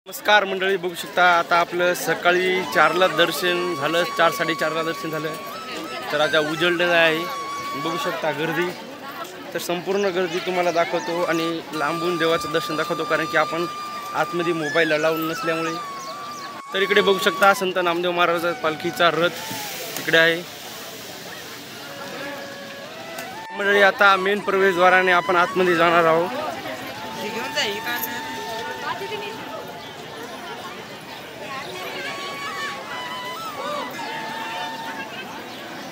नमस्कार मंडळी, बघू शकता आता आपलं सकाळी 4ला दर्शन झालं, 4-4:30ला दर्शन झालं. तर आता उजळलेलं आहे, बघू शकता गर्दी. तर संपूर्ण गर्दी तुम्हाला दाखवतो आणि लांबून देवाचं दर्शन दाखवतो, कारण की आपण आतमध्ये मोबाईल अलाउड नसल्यामुळे. तर इकडे बघू शकता संत नामदेव महाराजांचा पालखीचा रथ इकडे आहे. मंडळी आता मेन प्रवेशद्वाराने आपण आतमध्ये जाणार आहोत.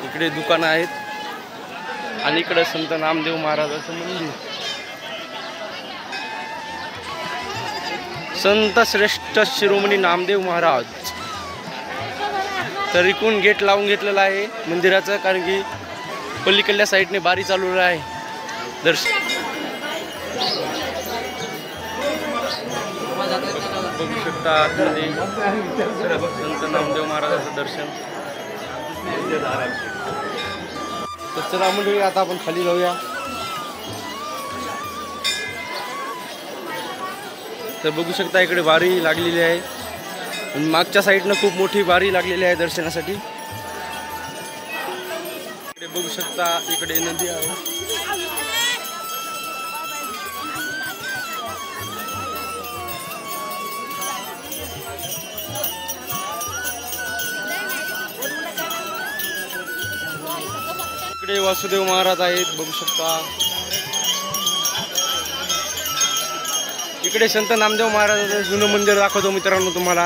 इकडे दुकानं आहेत आणि इकडे संत नामदेव महाराजाचं मंदिर. संत श्रेष्ठ शिरोमणी नामदेव महाराज. तर इकडून गेट लावून घेतलेला आहे मंदिराचं, कारण की पलीकडल्या साईडने बारी चालू आहे. दर्शन बघू शकता आतमध्ये संत नामदेव महाराजाचं दर्शन. तर चला मंडळी आता आपण खाली जाऊया. तर बघू शकता इकडे बारी लागलेली आहे, मागच्या साईडनं खूप मोठी बारी लागलेली आहे दर्शनासाठी. इकडे बघू शकता इकडे नदी आहे. इकडे वासुदेव महाराज आहेत, बघू शकता. इकडे संत नामदेव महाराजांचं जुनं मंदिर दाखवतो मित्रांनो तुम्हाला.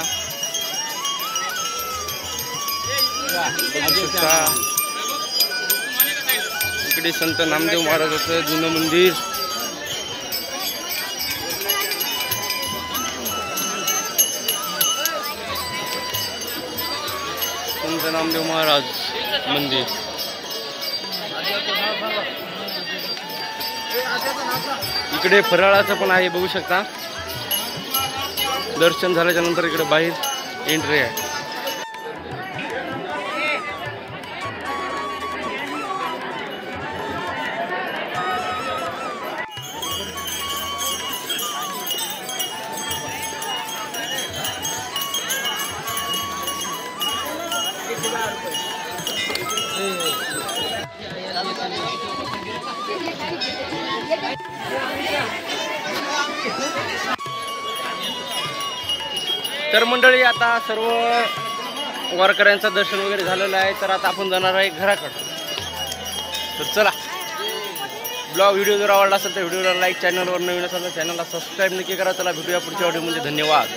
बघू शकता इकडे संत नामदेव महाराजांचं जुनं मंदिर. संत नामदेव महाराज मंदिर. इकडे फराळाचं पण आहे, बघू शकता. दर्शन झाल्याच्या नंतर इकडे बाहेर एंट्री आहे. तर मंडळी आता सर्व वारकऱ्यांचं दर्शन वगैरे झालेलं आहे. तर आता आपण जाणार आहे घराकडे. तर चला, व्हिडिओ जर आवडला असेल तर व्हिडिओला लाईक, चॅनलवर नवीन असेल तर चॅनलला सबस्क्राईब नक्की करा. चला भेटूया पुढच्या व्हिडिओमध्ये. धन्यवाद.